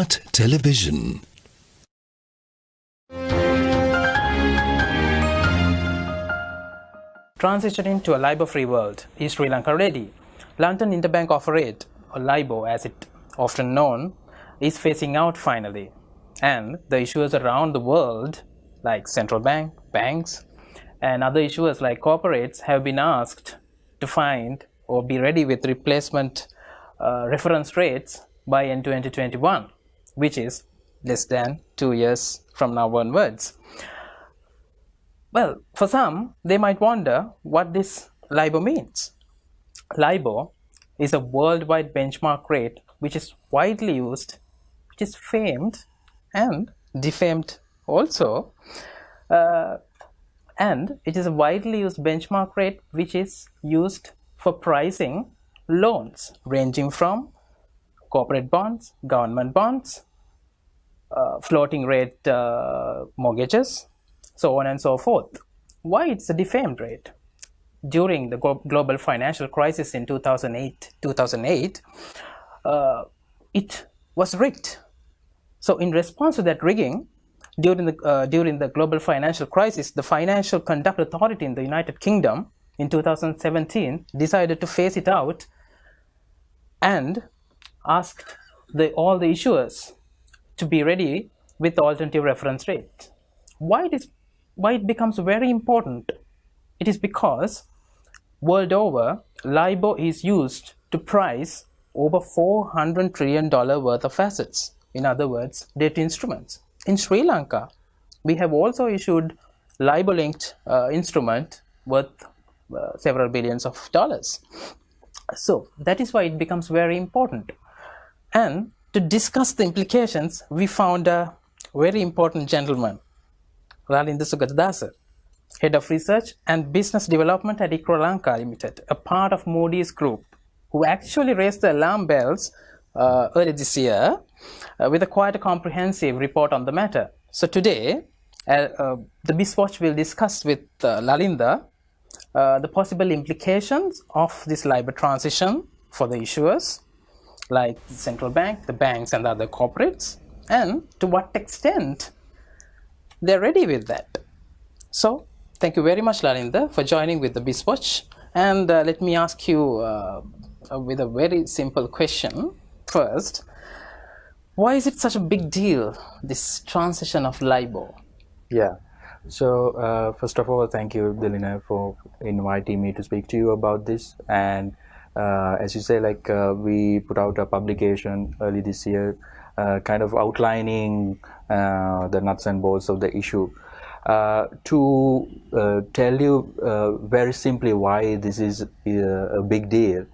Smart Television. Transitioning to a LIBOR-free world, is Sri Lanka ready? London Interbank Offer Rate, or LIBOR as it often known, is phasing out finally. And the issuers around the world, like central banks, and other issuers like corporates have been asked to find or be ready with replacement reference rates by end 2021, which is less than 2 years from now onwards. Well, for some, they might wonder what this LIBOR means. LIBOR is a worldwide benchmark rate which is widely used, which is famed and defamed also. And it is a widely used benchmark rate which is used for pricing loans ranging from corporate bonds, government bonds, floating rate mortgages, so on and so forth. Why it's a defamed rate? During the global financial crisis in 2008, it was rigged. So in response to that rigging, during the global financial crisis, the Financial Conduct Authority in the United Kingdom in 2017 decided to phase it out and asked all the issuers to be ready with alternative reference rates. Why it becomes very important? It is because world over, LIBOR is used to price over $400 trillion worth of assets. In other words, debt instruments. In Sri Lanka, we have also issued LIBOR-linked instrument worth several billions of dollars. So that is why it becomes very important. And to discuss the implications, we found a very important gentleman, Lalinda Sugathadasa, Head of Research and Business Development at Sri Lanka Limited, a part of Moody's Group, who actually raised the alarm bells early this year with a quite a comprehensive report on the matter. So today, the BizWatch will discuss with Lalinda the possible implications of this LIBOR transition for the issuers, like the central bank, the banks and the other corporates, and to what extent they're ready with that. So, thank you very much, Lalinda, for joining with the BizWatch. And let me ask you with a very simple question first. Why is it such a big deal, this transition of LIBOR? Yeah. So, first of all, thank you, Lalinda, for inviting me to speak to you about this. And as you say, like we put out a publication early this year, kind of outlining the nuts and bolts of the issue. To tell you very simply why this is a big deal,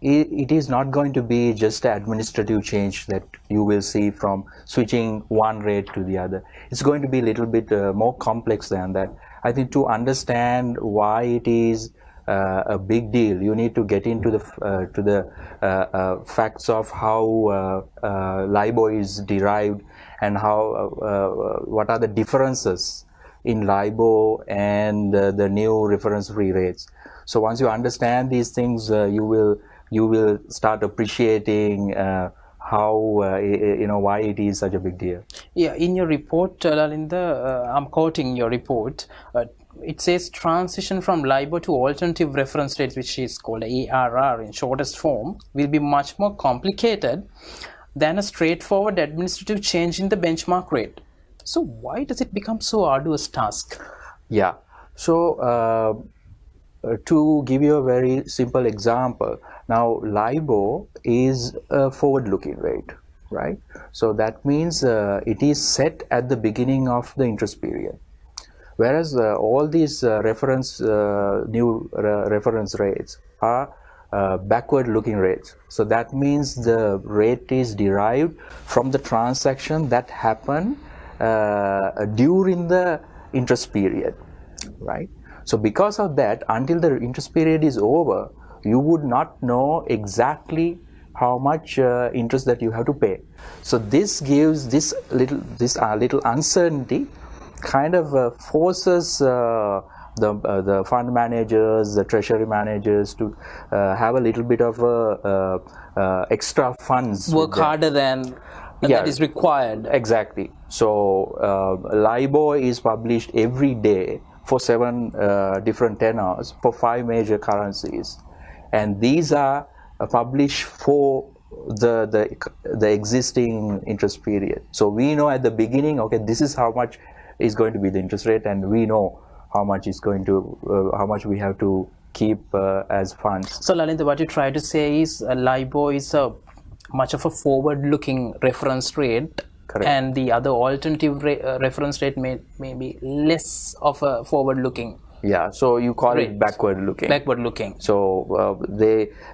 it is not going to be just an administrative change that you will see from switching one rate to the other. It's going to be a little bit more complex than that. I think to understand why it is a big deal, you need to get into the facts of how LIBOR is derived and how what are the differences in LIBOR and the new reference-free rates. So once you understand these things, you will start appreciating how why it is such a big deal. Yeah, in your report, Lalinda, I'm quoting your report. It says transition from LIBOR to alternative reference rates, which is called ARR in shortest form, will be much more complicated than a straightforward administrative change in the benchmark rate. So why does it become so arduous task? Yeah. So to give you a very simple example, now LIBOR is a forward-looking rate, right? So that means it is set at the beginning of the interest period. Whereas all these new reference rates are backward-looking rates. So that means the rate is derived from the transaction that happened during the interest period, right? So because of that, until the interest period is over, you would not know exactly how much interest that you have to pay. So this gives this little uncertainty, kind of forces the fund managers, the treasury managers to have a little bit of extra funds. Work harder than that is required. Exactly. So LIBOR is published every day for 7 different tenors for 5 major currencies, and these are published for the existing interest period. So we know at the beginning, okay, this is how much is going to be the interest rate, and we know how much is going to how much we have to keep as funds. So Lalinda, what you try to say is LIBOR is a much of a forward-looking reference rate. Correct. And the other alternative reference rate may be less of a forward-looking. Yeah, so you call it backward-looking. Backward-looking. So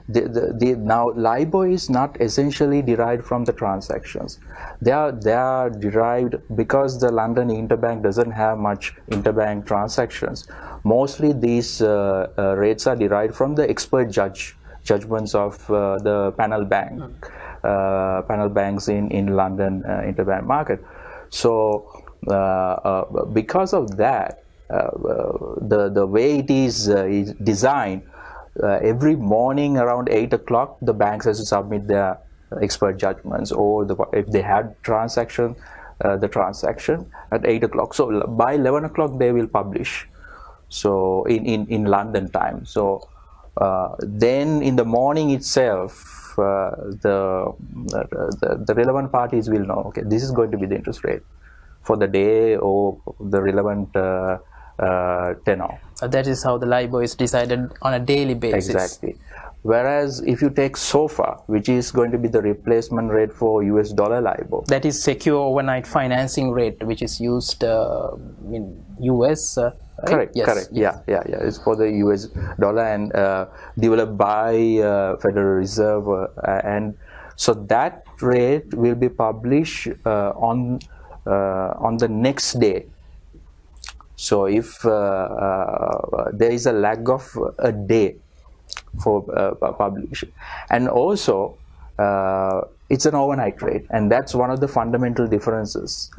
now LIBOR is not essentially derived from the transactions. They are derived because the London Interbank doesn't have much interbank transactions. Mostly these rates are derived from the expert judgments of the panel banks in London interbank market. So because of that, the way it is designed, every morning around 8 o'clock the banks has to submit their expert judgments, or if they had transaction, the transaction at 8 o'clock. So by 11 o'clock they will publish, so in London time. So then in the morning itself, the relevant parties will know, okay, this is going to be the interest rate for the day or the relevant tenor. That is how the LIBOR is decided on a daily basis. Exactly. Whereas if you take SOFR, which is going to be the replacement rate for US dollar LIBOR, that is secure overnight financing rate, which is used in US. Right? Correct. Yes. Correct. Yeah. It's for the US dollar and developed by Federal Reserve, and so that rate will be published on the next day. So if there is a lag of a day for publication, and also it's an overnight rate, and that's one of the fundamental differences.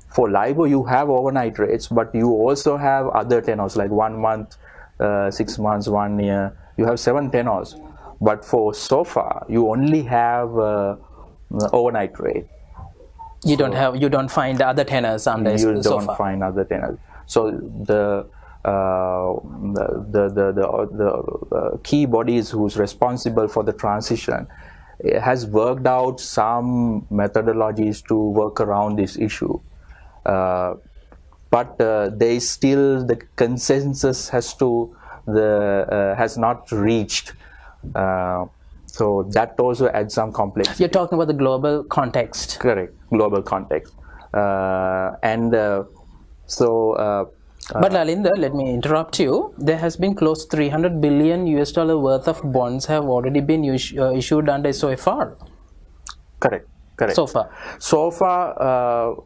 For LIBOR you have overnight rates, but you also have other tenors like 1 month, 6 months, 1 year. You have 7 tenors, but for SOFR you only have overnight rate. You don't find the other tenors under SOFR. You don't find other tenors. So the key bodies who's responsible for the transition has worked out some methodologies to work around this issue, but there is still the consensus has not reached. So that also adds some complexity. You're talking about the global context. Correct, global context, but Lalinda, let me interrupt you. There has been close to $300 billion worth of bonds have already been issued under SOFR. Correct. So far,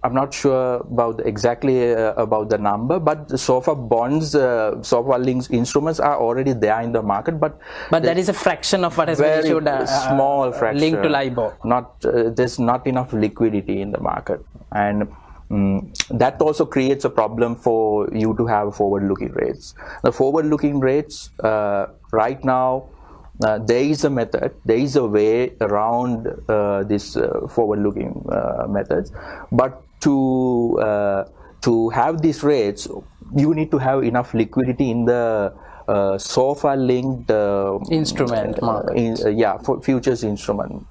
I'm not sure about exactly about the number, but the SOFR bonds, SOFR linked instruments are already there in the market. But that is a fraction of what has been issued. Small fraction. Linked to LIBOR. There's not enough liquidity in the market, and that also creates a problem for you to have forward-looking rates. The forward-looking rates right now, there is a method, there is a way around this forward-looking methods, but to have these rates, you need to have enough liquidity in the SOFR-linked instrument market. For futures instrument.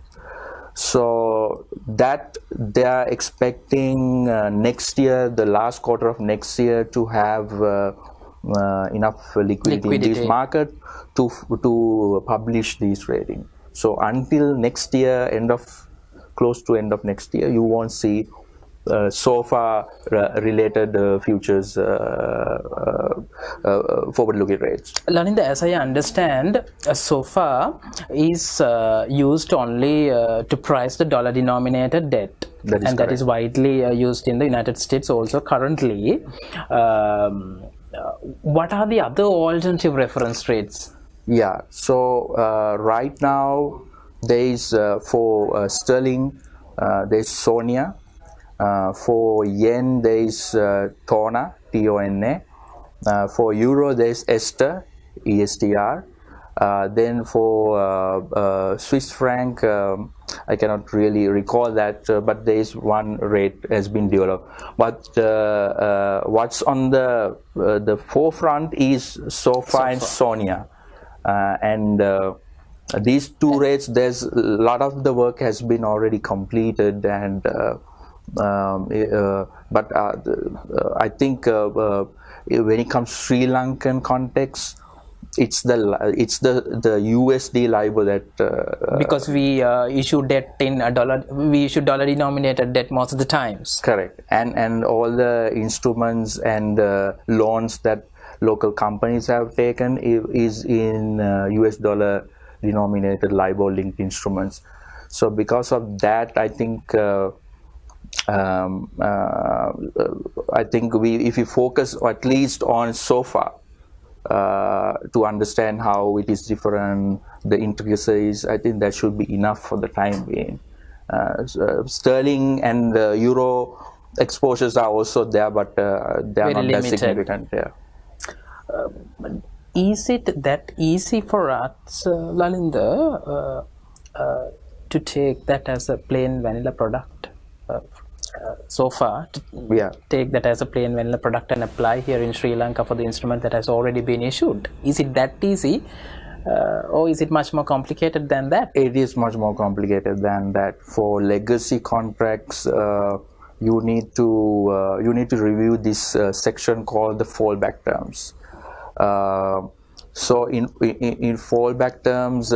So that they are expecting next year, the last quarter of next year, to have enough liquidity in this market to publish these ratings. So until next year, close to end of next year, you won't see SOFR related futures forward-looking rates. Lalinda, as I understand, SOFR is used only to price the dollar-denominated debt, and that is widely used in the United States also currently. What are the other alternative reference rates? Yeah, so right now there is for sterling there is SONIA. For yen there is TONA, TONA, For euro, there's ESTR, ESTR. Then for Swiss franc, I cannot really recall that, but there is one rate has been developed. But what's on the forefront is SOFA and SONIA, and these two rates. There's a lot of the work has been already completed, and but I think when it comes to Sri Lankan context, it's the USD LIBOR that because we issue debt in dollar, we issue dollar denominated debt most of the times. Correct, and all the instruments and loans that local companies have taken is in US dollar denominated LIBOR linked instruments. So because of that, I think if we focus at least on SOFA to understand how it is different, the intricacies, I think that should be enough for the time being. Sterling and euro exposures are also there, but they are very not limited. that significant. Yeah. Is it that easy for us, Lalinda, to take that as a plain vanilla product? So far, take that as a plain vanilla product and apply here in Sri Lanka for the instrument that has already been issued. Is it that easy, or is it much more complicated than that? It is much more complicated than that. For legacy contracts, you need to review this section called the fallback terms. So in fallback terms,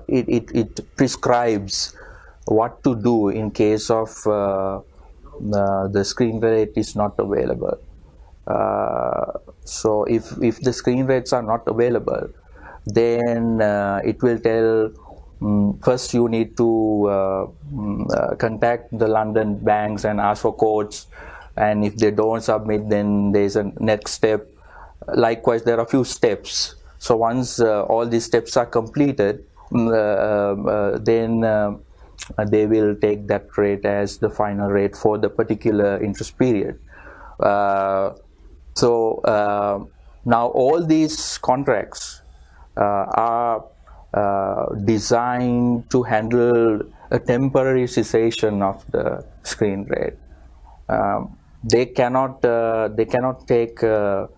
it prescribes what to do in case of the screen rate is not available. So if the screen rates are not available, then it will tell first you need to contact the London banks and ask for quotes, and if they don't submit, then there's a next step. Likewise, there are a few steps. So once all these steps are completed, then they will take that rate as the final rate for the particular interest period. So now all these contracts are designed to handle a temporary cessation of the screen rate. They cannot take a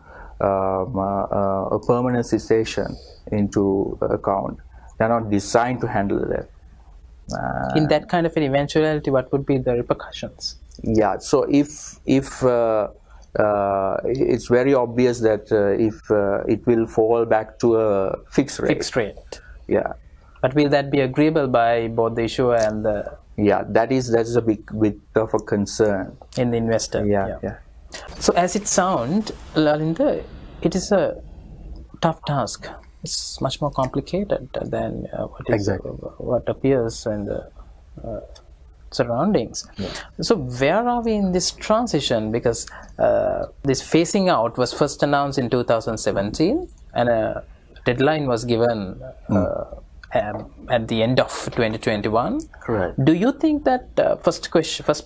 permanent cessation into account. They are not designed to handle that. In that kind of an eventuality, what would be the repercussions? Yeah, so if it's very obvious that if it will fall back to a fixed rate. Fixed rate. Yeah. But will that be agreeable by both the issuer and the... Yeah, that's a bit of a concern. In the investor. Yeah. So as it sounds, Lalinda, it is a tough task. It's much more complicated than what appears in the surroundings. Yeah. So where are we in this transition? Because this phasing out was first announced in 2017, and a deadline was given at the end of 2021. Correct. Do you think that first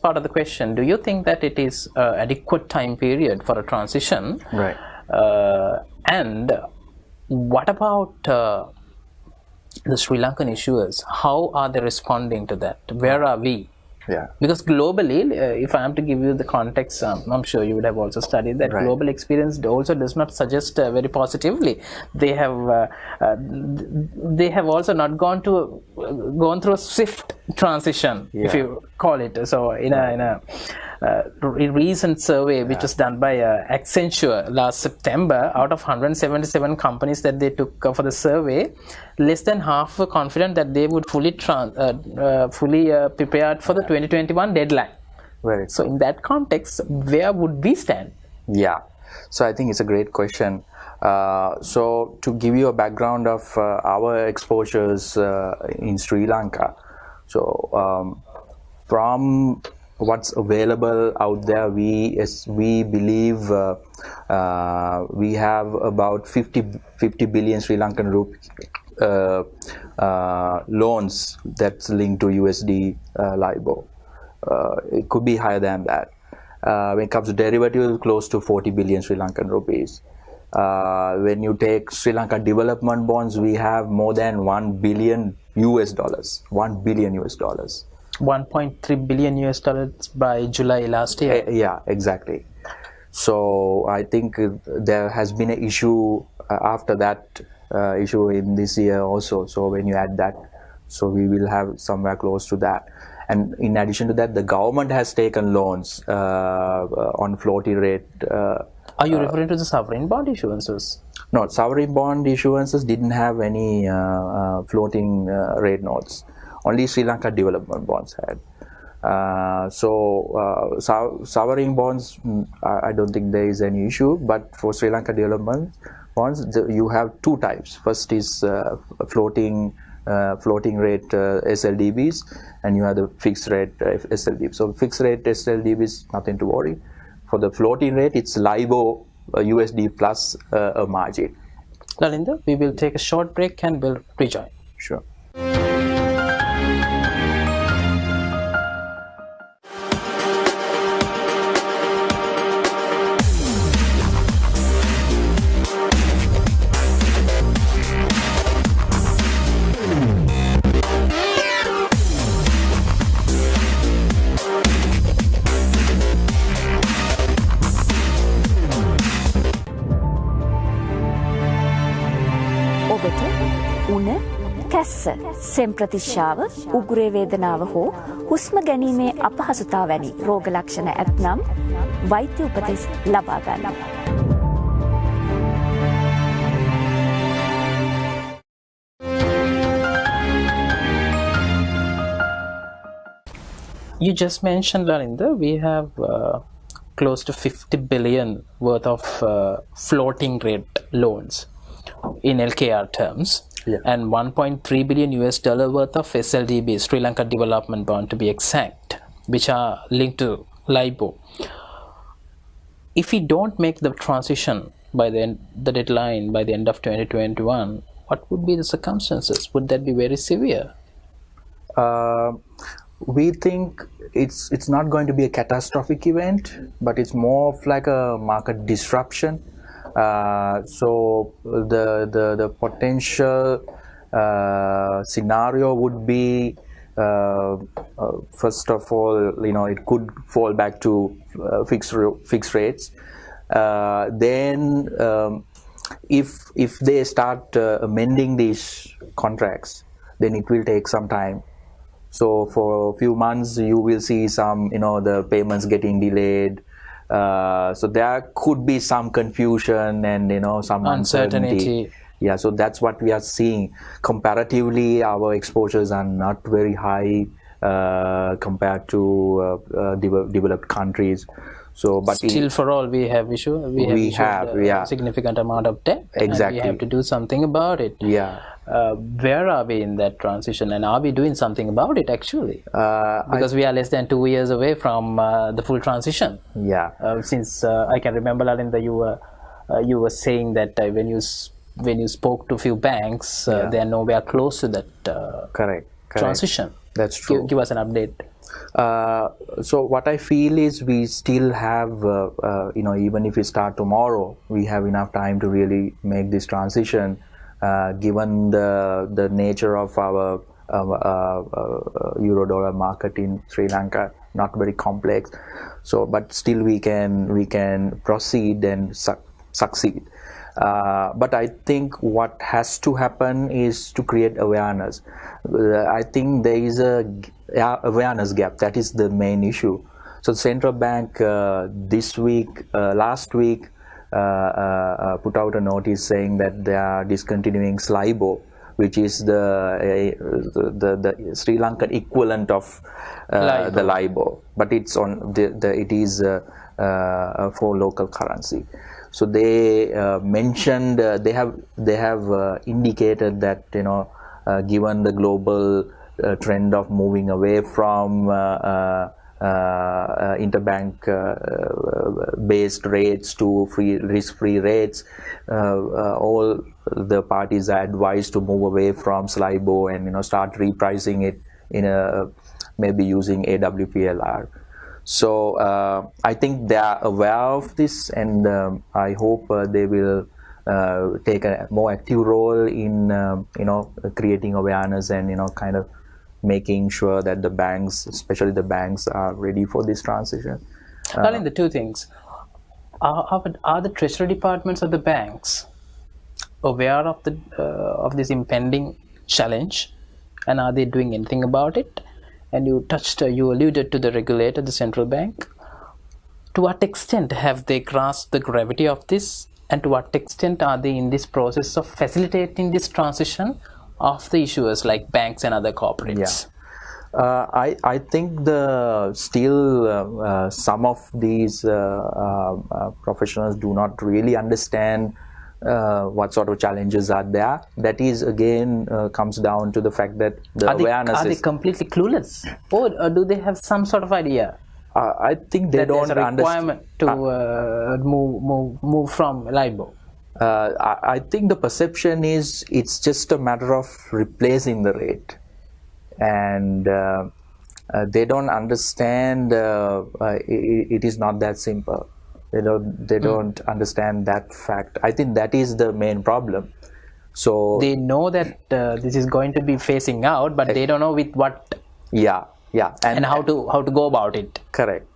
part of the question? Do you think that it is adequate time period for a transition? Right. And what about the Sri Lankan issuers? How are they responding to that? Where are we? Yeah. Because globally, if I am to give you the context, I'm sure you would have also studied that. Right. Global experience also does not suggest very positively. They have also not gone through a swift transition, if you call it. So in a recent survey which was done by Accenture last September, out of 177 companies that they took for the survey, less than half were confident that they would fully prepared for the 2021 deadline. Right. So in that context, where would we stand? Yeah, so I think it's a great question. So to give you a background of our exposures in Sri Lanka, so from what's available out there, we believe we have about 50 billion Sri Lankan rupee loans that's linked to USD LIBOR. It could be higher than that. When it comes to derivatives, close to 40 billion Sri Lankan rupees. When you take Sri Lanka development bonds, we have more than $1 billion US. $1 billion US. 1.3 billion US dollars by July last year. Yeah, exactly. So I think there has been an issue after that issue in this year also. So when you add that, so we will have somewhere close to that. And in addition to that, the government has taken loans on floating rate. Are you referring to the sovereign bond issuances? No, sovereign bond issuances didn't have any floating rate notes. Only Sri Lanka development bonds had. Sovereign bonds, I don't think there is any issue. But for Sri Lanka development bonds, you have two types. First is floating rate SLDBs, and you have the fixed rate SLDBs. So fixed rate SLDBs, nothing to worry. For the floating rate, it's LIBOR USD plus a margin. Lalinda, we will take a short break and we'll rejoin. Sure. සෙම් ප්‍රතිශ්‍යාව, උගුරේ වේදනාව හෝ හුස්ම ගැනීමේ අපහසුතා වැනි රෝග ලක්ෂණ ඇතනම් වෛද්‍ය උපදෙස් ලබා ගන්න. You just mentioned, Lalinda, we have close to 50 billion worth of floating rate loans in LKR terms. Yeah. And 1.3 billion US dollar worth of SLDB, Sri Lanka development bond to be exact, which are linked to LIBOR. If we don't make the transition by the deadline by the end of 2021, what would be the circumstances? Would that be very severe? We think it's not going to be a catastrophic event, but it's more of like a market disruption. So the potential scenario would be, first of all, it could fall back to fixed rates. Then if they start amending these contracts, then it will take some time. So for a few months you will see some the payments getting delayed. So there could be some confusion and some uncertainty. Yeah, so that's what we are seeing. Comparatively, our exposures are not very high compared to developed countries. So, but still, for all we have a significant amount of debt. Exactly, and we have to do something about it. Yeah. Where are we in that transition, and are we doing something about it actually? Because we are less than 2 years away from the full transition. Yeah. Since I can remember, Lalinda, you were saying that when you spoke to a few banks, they are nowhere close to that correct transition. That's true. Give us an update. So what I feel is we still have, even if we start tomorrow, we have enough time to really make this transition, given the nature of our euro-dollar market in Sri Lanka, not very complex. So, but still we can proceed and succeed. But I think what has to happen is to create awareness. I think there is a awareness gap. That is the main issue. So the central bank last week put out a notice saying that they are discontinuing LIBOR, which is the Sri Lankan equivalent of the LIBOR, but it's on it is for local currency. So they mentioned they have indicated that given the global trend of moving away from interbank based rates to risk-free rates, all the parties are advised to move away from LIBOR and start repricing it in maybe using AWPLR. So I think they are aware of this, and I hope they will take a more active role in creating awareness and kind of making sure that the banks, especially the banks, are ready for this transition. Lalinda, two things. Are the treasury departments of the banks aware of this impending challenge, and are they doing anything about it? And you alluded to the regulator, the central bank. To what extent have they grasped the gravity of this, and to what extent are they in this process of facilitating this transition of the issuers like banks and other corporates? I think still some of these professionals do not really understand what sort of challenges are there. That is again comes down to the fact that Are they completely clueless, or do they have some sort of idea? I think they don't understand. Requirement to move from LIBOR. I think the perception is it's just a matter of replacing the rate, and they don't understand. It is not that simple. They don't understand that fact. I think that is the main problem. So they know that this is going to be phasing out, but they don't know with what. Yeah, and how to go about it. Correct.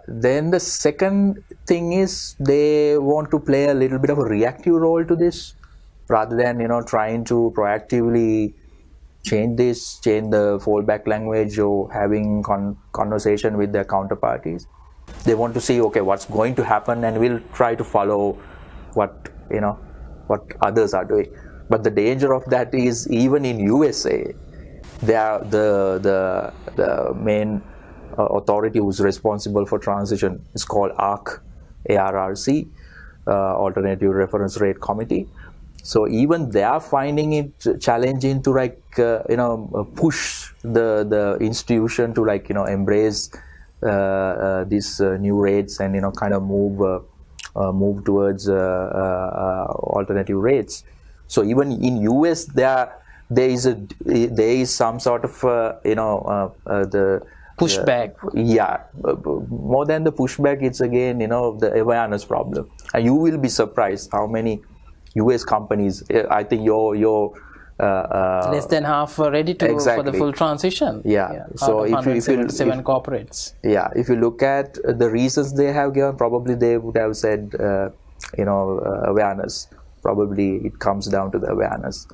Then the second thing is they want to play a little bit of a reactive role to this, rather than trying to proactively change the fallback language or having conversation with their counterparties. They want to see, okay, what's going to happen, and we'll try to follow what others are doing. But the danger of that is, even in USA, the main authority who's responsible for transition is called ARRC, Alternative Reference Rate Committee. So even they are finding it challenging to push the institution to embrace these new rates and kind of move towards alternative rates. So even in US there is some sort of the pushback. More than the pushback, it's again the awareness problem, and you will be surprised how many US companies, I think your less than half are ready to for the full transition. So if you 7 corporates. If you look at the reasons they have given, probably they would have said awareness. Probably it comes down to the awareness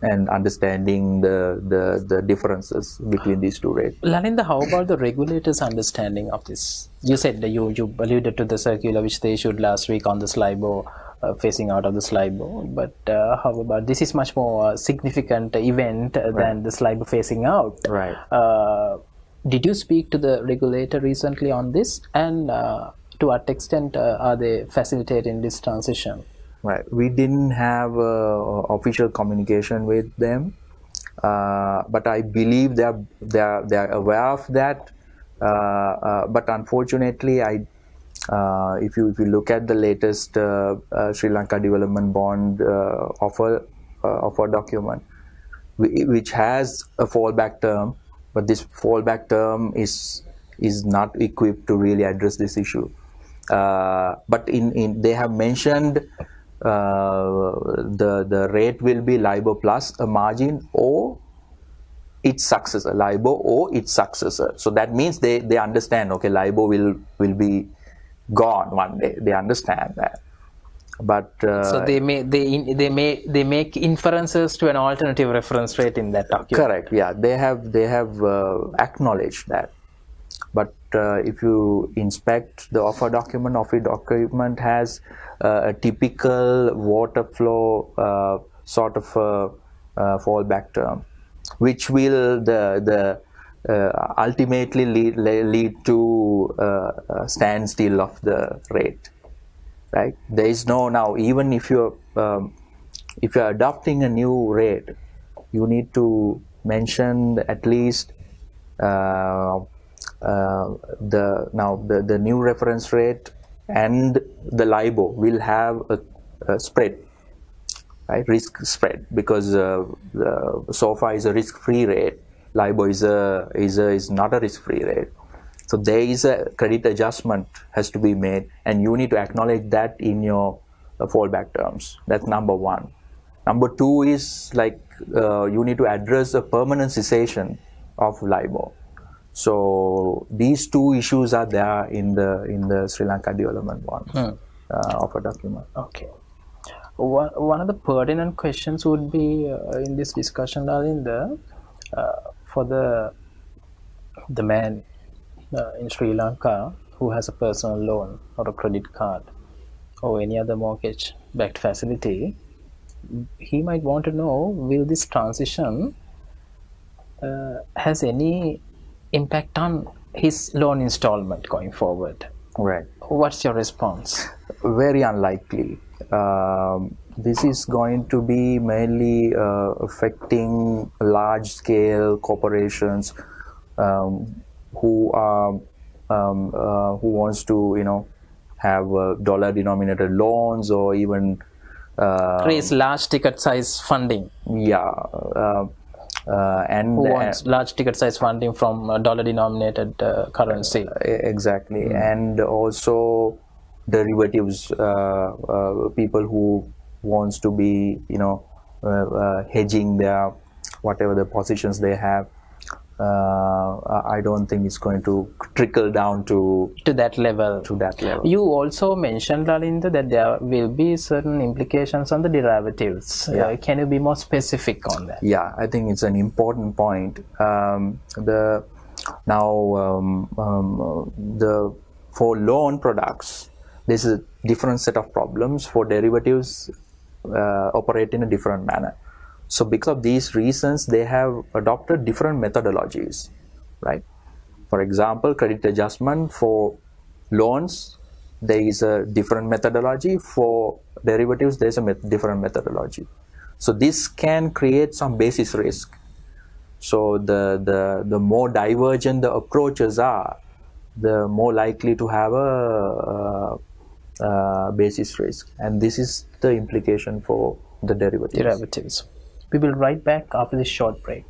and understanding the differences between these two rates. Lalinda, how about the regulators' understanding of this? You said that you alluded to the circular which they issued last week on the LIBOR, phasing out of the LIBOR, but how about this is much more significant event than the LIBOR phasing out. Right. Did you speak to the regulator recently on this, and to what extent are they facilitating this transition? Right. We didn't have official communication with them, but I believe they are aware of that. But unfortunately, if you look at the latest Sri Lanka Development Bond offer document, which has a fallback term, but this fallback term is not equipped to really address this issue. But they have mentioned the rate will be LIBOR plus a margin or its successor, LIBOR or its successor. So that means they understand, okay, LIBOR will be gone one day. They understand that, but so they make inferences to an alternative reference rate in that document. Correct. Yeah, they have acknowledged that. But if you inspect the offer document has a typical water flow sort of fallback term, which will ultimately lead to standstill of the rate. Right? There is no now. Even if you're adopting a new rate, you need to mention at least the new reference rate and the LIBOR will have a spread, right? Risk spread, because SOFR is a risk-free rate. LIBOR is not a risk-free rate. So there is a credit adjustment has to be made, and you need to acknowledge that in your fallback terms. That's number one. Number two is like you need to address a permanent cessation of LIBOR. So these two issues are there in the Sri Lanka Development Bond offer document. Okay. One of the pertinent questions would be in this discussion, Lalinda, for the man in Sri Lanka who has a personal loan or a credit card or any other mortgage-backed facility, he might want to know, will this transition has any impact on his loan installment going forward? Right. What's your response? Very unlikely. This is going to be mainly affecting large-scale corporations who wants to have dollar-denominated loans or even raise large ticket size funding. Yeah. And who wants large ticket size funding from a dollar denominated currency. Exactly. And also derivatives, people who wants to be hedging their whatever the positions they have. I don't think it's going to trickle down to that level. You also mentioned, Lalinda, that there will be certain implications on the derivatives. Yeah. Can you be more specific on that? Yeah, I think it's an important point. For loan products, there's a different set of problems. For derivatives, operate in a different manner. So because of these reasons, they have adopted different methodologies, right? For example, credit adjustment for loans, there is a different methodology. For derivatives, there's a different methodology. So this can create some basis risk. So the more divergent the approaches are, the more likely to have a basis risk. And this is the implication for the derivatives. We will right back after this short break.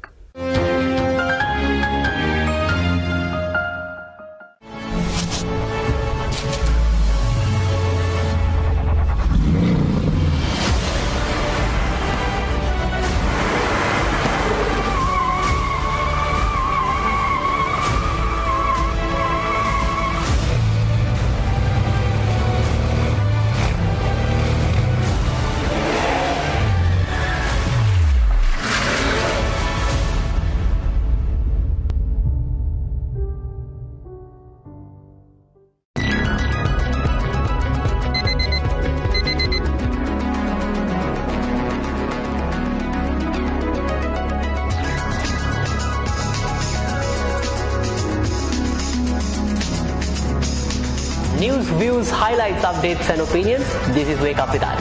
News, views, highlights, updates and opinions. This is Wake Up with us.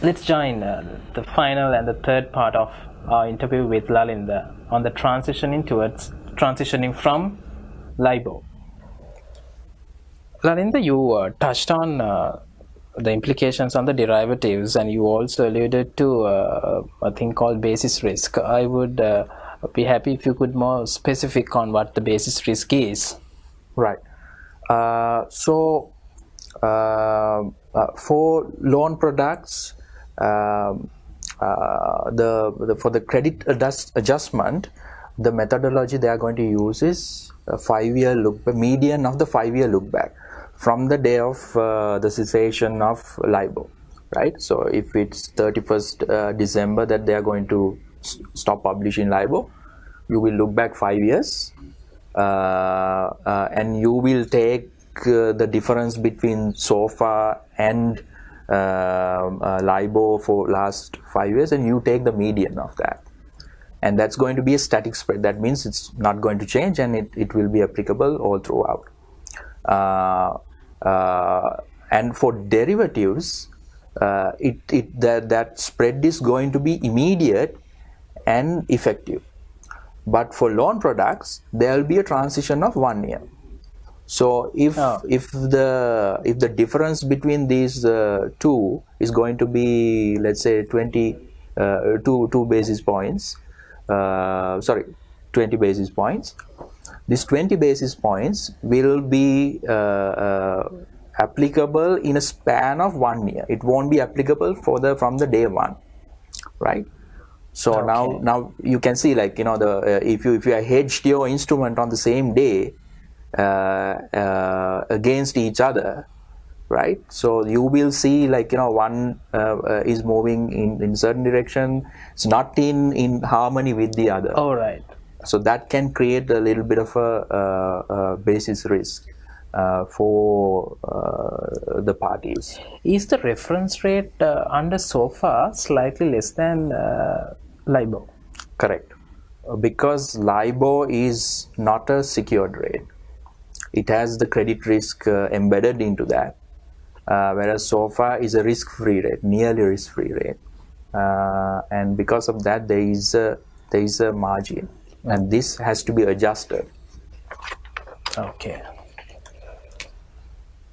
Let's join the final and the third part of our interview with Lalinda on the transitioning from LIBOR. Lalinda, you touched on the implications on the derivatives, and you also alluded to a thing called basis risk. I would be happy if you could more specific on what the basis risk is. Right. For loan products, for the credit adjustment, the methodology they are going to use is a 5-year median of the 5-year look back from the day of the cessation of LIBOR, right? So if it's 31st December that they are going to stop publishing LIBOR, you will look back 5 years and you will take the difference between SOFR and LIBOR for last 5 years, and you take the median of that. And that's going to be a static spread. That means it's not going to change, and it will be applicable all throughout. And for derivatives, that spread is going to be immediate and effective. But for loan products, there will be a transition of 1 year. So if the difference between these two is going to be, let's say, 2 basis points, 20 basis points. This 20 basis points will be applicable in a span of 1 year. It won't be applicable from the day one, right? So now you can see, like, you know, if you hedged your instrument on the same day against each other, right? So you will see, like, you know, one is moving in certain direction. It's not in harmony with the other. All right. So that can create a little bit of a basis risk for the parties. Is the reference rate under SOFA slightly less than LIBOR? Correct. Because LIBOR is not a secured rate. It has the credit risk embedded into that, whereas SOFA is a risk-free rate, nearly risk-free rate, and because of that there is a margin, and this has to be adjusted. Okay.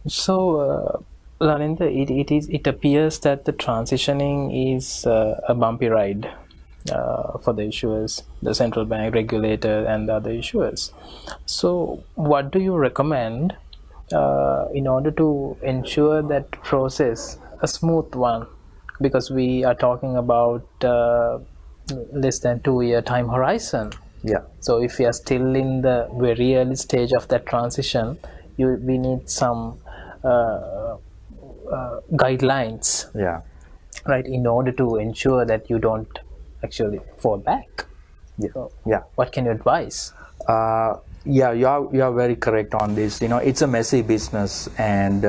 So, Lalinda, it appears that the transitioning is a bumpy ride for the issuers, the central bank, regulator, and the other issuers. So, what do you recommend in order to ensure that process a smooth one? Because we are talking about less than 2-year time horizon. Yeah. So, if we are still in the very early stage of that transition, we need some guidelines, right, in order to ensure that you don't actually fall back. So what can you advise? You are very correct on this. You know, it's a messy business, and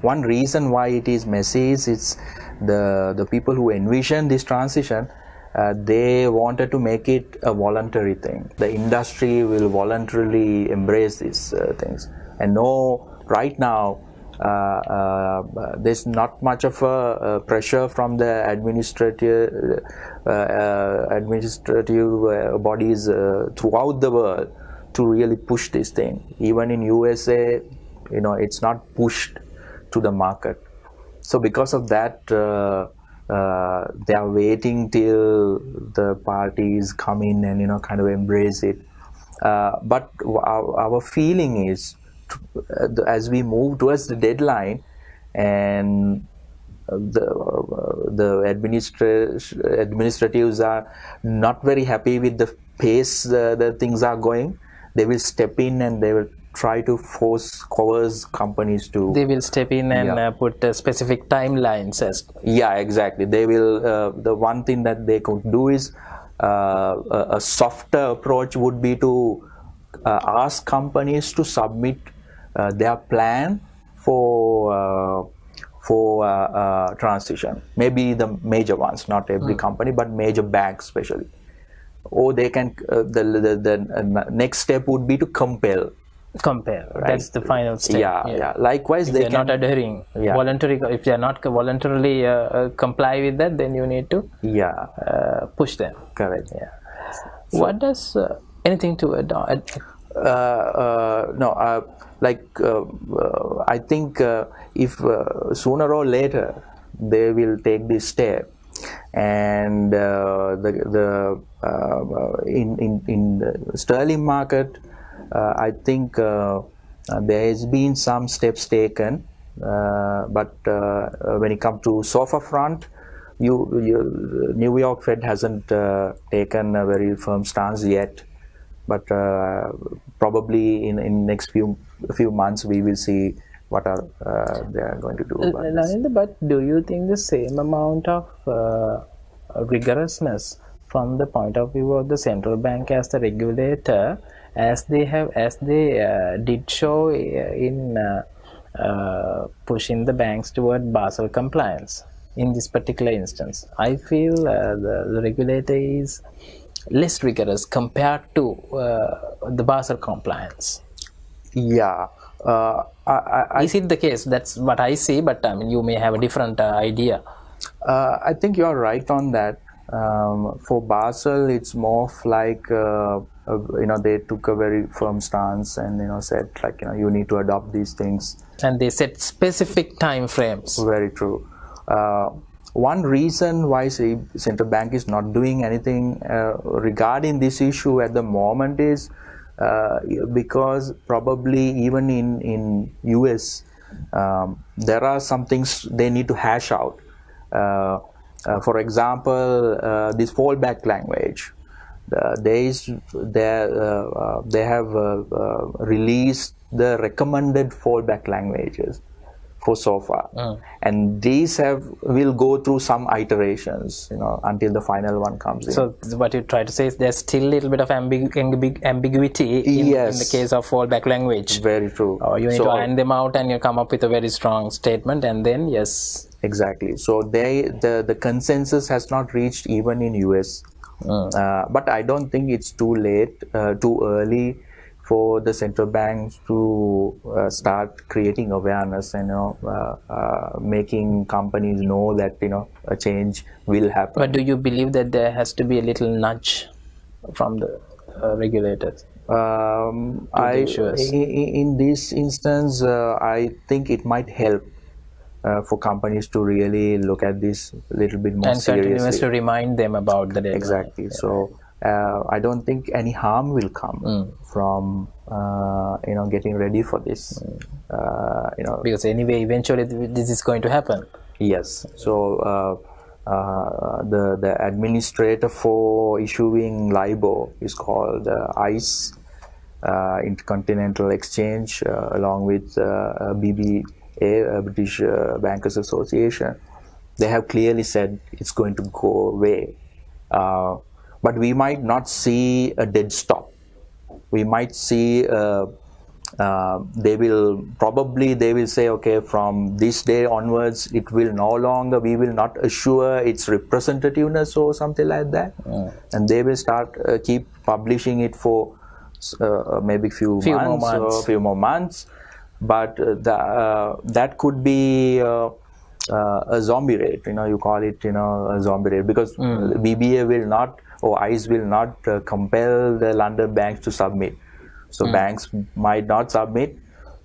one reason why it is messy is it's the people who envision this transition. They wanted to make it a voluntary thing. The industry will voluntarily embrace these things, and right now there's not much of a pressure from the administrative bodies throughout the world to really push this thing. Even in USA, you know, it's not pushed to the market. So because of that, they are waiting till the parties come in and, you know, kind of embrace it. But our feeling is, as we move towards the deadline, and the administratives are not very happy with the pace the things are going, they will step in and they will try to coerce companies to. They will step in and put specific timelines as. Yeah, exactly. They will. The one thing that they could do is a softer approach would be to ask companies to submit their plan for transition. Maybe the major ones, not every company, but major banks especially. Or they can. The next step would be to compel. Right? That's the final step. Yeah. Likewise, if they are not adhering voluntary. If they are not voluntarily comply with that, then you need to push them. Correct. Yeah. So, what does anything to add? No. I think if sooner or later they will take this step, and in the sterling market, I think there has been some steps taken, but when it comes to SOFA front, New York Fed hasn't taken a very firm stance yet, but probably in next few months we will see what they are going to do about Lalinda, but do you think the same amount of rigorousness from the point of view of the central bank as the regulator, as they did show in pushing the banks toward Basel compliance in this particular instance? I feel the regulator is less rigorous compared to the Basel compliance. Yeah. Is it the case? That's what I see, but I mean, you may have a different idea. I think you are right on that. For Basel, it's more of like they took a very firm stance and said like you need to adopt these things. And they set specific time frames. Very true. One reason why central bank is not doing anything regarding this issue at the moment is because probably even in US there are some things they need to hash out. For example, this fallback language. They have released the recommended fallback languages for so far, and these will go through some iterations, until the final one comes in. So what you try to say is there's still a little bit of ambiguity in the case of fallback language. Very true. You need to iron them out and you come up with a very strong statement, and then yes. Exactly. So the consensus has not reached even in US. But I don't think it's too late, too early for the central banks to start creating awareness and making companies know that a change will happen. But do you believe that there has to be a little nudge from the regulators? In this instance, I think it might help for companies to really look at this a little bit more seriously. And continuous to remind them about the deadline. Exactly. Yeah. So I don't think any harm will come from getting ready for this. Because anyway, eventually this is going to happen. Yes. So the administrator for issuing LIBOR is called ICE, Intercontinental Exchange, along with BBA, British Bankers Association. They have clearly said it's going to go away. But we might not see a dead stop. We might see they will say, okay, from this day onwards it will no longer, we will not assure its representativeness or something like that, and they will start keep publishing it for maybe few more months. But that could be a zombie rate, you call it a zombie rate, because BBA will not, or ICE will not compel the London banks to submit. So banks might not submit.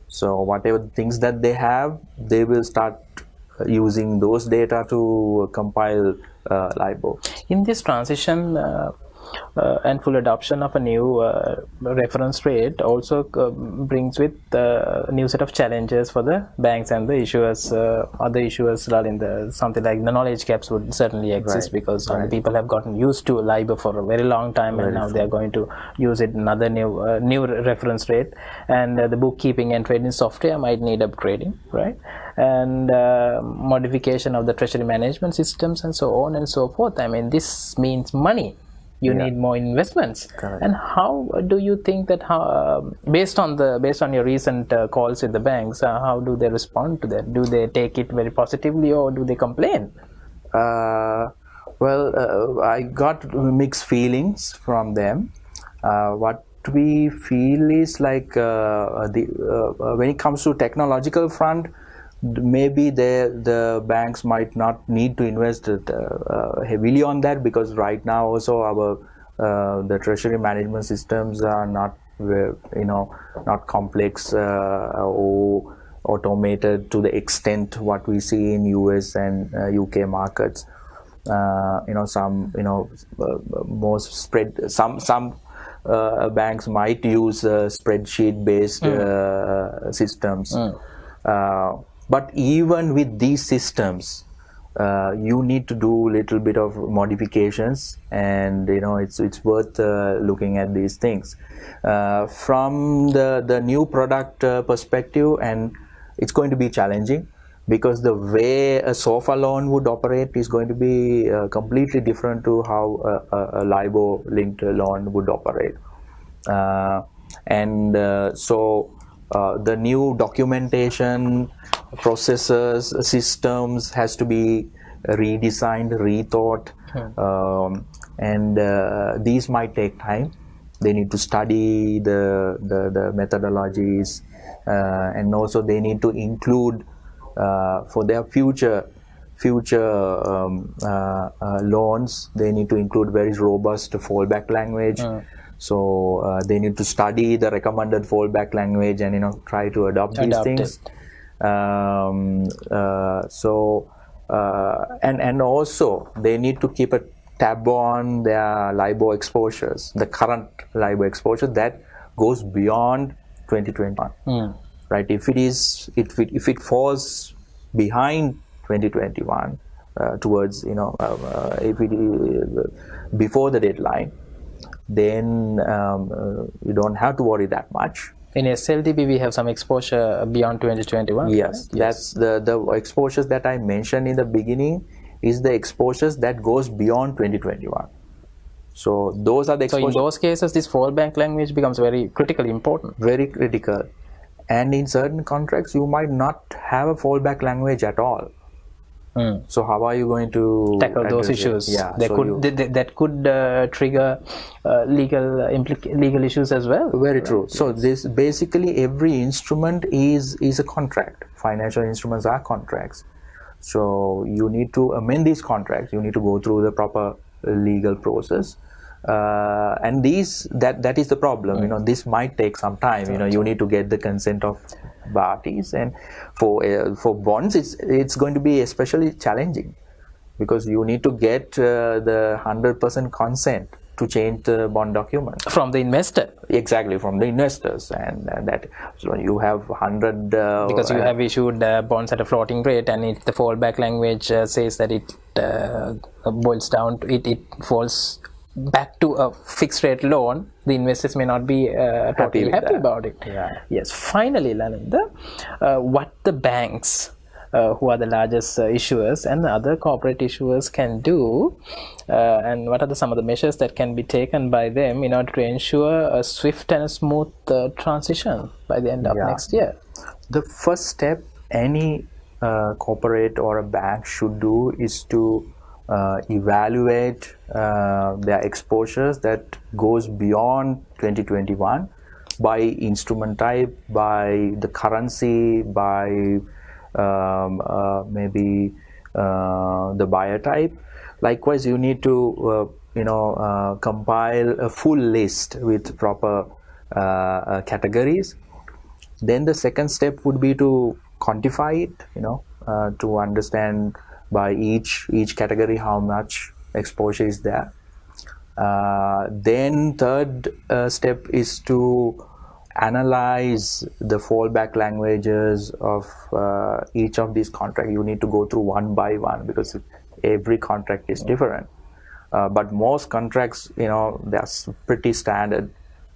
So whatever things that they have, they will start using those data to compile LIBOR. In this transition and full adoption of a new reference rate also brings with a new set of challenges for the banks and the issuers, other issuers. Something like the knowledge gaps would certainly exist, because people have gotten used to LIBOR for a very long time, and now they are going to use it another new reference rate, and the bookkeeping and trading software might need upgrading, right? And modification of the treasury management systems and so on and so forth. I mean, this means money. You need more investments. Correct. And how do you think that, based on your recent calls with the banks, how do they respond to that? Do they take it very positively, or do they complain? I got mixed feelings from them. What we feel is like when it comes to technological front, maybe the banks might not need to invest heavily on that, because right now also the treasury management systems are not not complex or automated to the extent what we see in US and UK markets. Some most spread some banks might use spreadsheet based systems. But even with these systems, you need to do a little bit of modifications, and it's worth looking at these things from the new product perspective. And it's going to be challenging, because the way a SOFA loan would operate is going to be completely different to how a LIBOR linked loan would operate, so the new documentation, processes, systems has to be redesigned, rethought, and these might take time. They need to study the methodologies, and also they need to include for their future loans, they need to include very robust fallback language. So they need to study the recommended fallback language and try to adopt these things. And also they need to keep a tab on their LIBOR exposures, the current LIBOR exposure that goes beyond 2021. Right? If it falls behind 2021 towards if it before the deadline, then you don't have to worry that much. In SLDB, we have some exposure beyond 2021. Yes, right? That's the exposures that I mentioned in the beginning is the exposures that goes beyond 2021. So those are the exposures. So in those cases, this fallback language becomes very critically important. Very critical. And in certain contracts, you might not have a fallback language at all. So how are you going to tackle those issues? Yeah, that could trigger legal issues as well. Very true. So this basically every instrument is a contract. Financial instruments are contracts. So you need to amend these contracts. You need to go through the proper legal process. And that is the problem. This might take some time. You need to get the consent of parties, and for bonds it's going to be especially challenging because you need to get the 100% consent to change the bond document from the investor. Exactly, from the investors, and that so you have 100 because you have issued bonds at a floating rate, and if the fallback language says that it boils down to it falls back to a fixed rate loan, the investors may not be totally happy about it. Yes. Finally, Lalinda, what the banks who are the largest issuers and the other corporate issuers can do, and what are some of the measures that can be taken by them in order to ensure a swift and a smooth transition by the end of next year? The first step any corporate or a bank should do is to evaluate their exposures that goes beyond 2021 by instrument type, by the currency, by maybe the buyer type. Likewise, you need to compile a full list with proper categories. Then the second step would be to quantify it, to understand by each category how much exposure is there. Then third step is to analyze the fallback languages of each of these contracts. You need to go through one by one because every contract is different. But most contracts, they're pretty standard.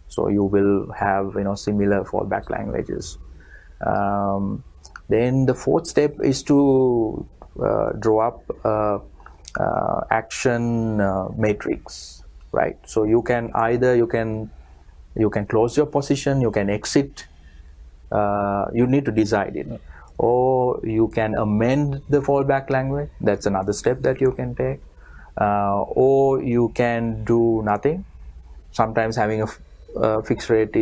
So you will have, similar fallback languages. Then the fourth step is to draw up action matrix, right? So you can close your position, you can exit, you need to decide it, or you can amend the fallback language. That's another step that you can take, or you can do nothing. Sometimes having a fixed rate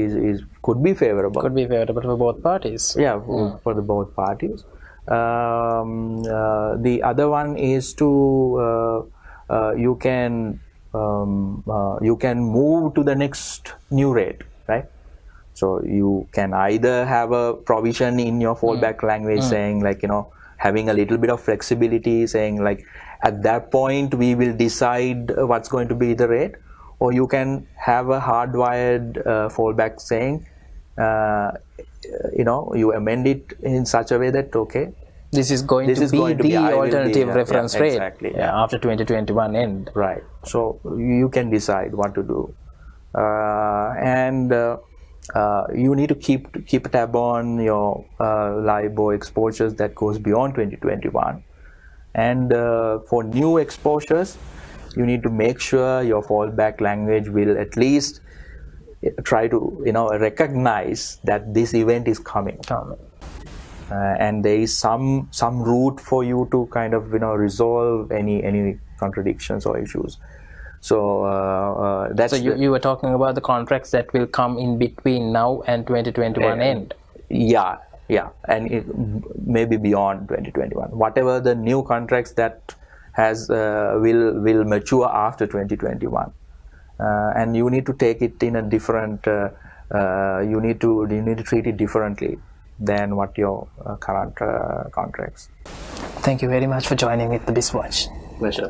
could be favorable. Could be favorable for both parties. Yeah, for the both parties. The other one is to you can move to the next new rate, right? So you can either have a provision in your fallback language saying having a little bit of flexibility, saying at that point we will decide what's going to be the rate, or you can have a hardwired fallback saying you amend it in such a way that this is going to be the alternative reference rate after 2021 end. Right. So you can decide what to do, and you need to keep a tab on your LIBOR exposures that goes beyond 2021, and for new exposures, you need to make sure your fallback language will at least try to recognize that this event is coming. And there is some route for you to kind of resolve any contradictions or issues. So that's. So you were talking about the contracts that will come in between now and 2021 end. Yeah, and it maybe beyond 2021. Whatever the new contracts that will mature after 2021, and you need to take it in a different. You need to treat it differently than what your current contracts. Thank you very much for joining with the BizWatch. Pleasure.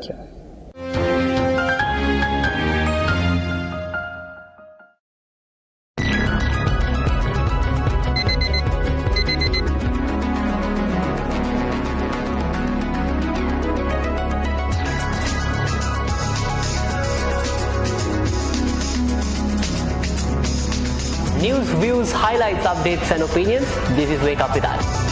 News, views, highlights, updates and opinions. This is Wake Up With Us.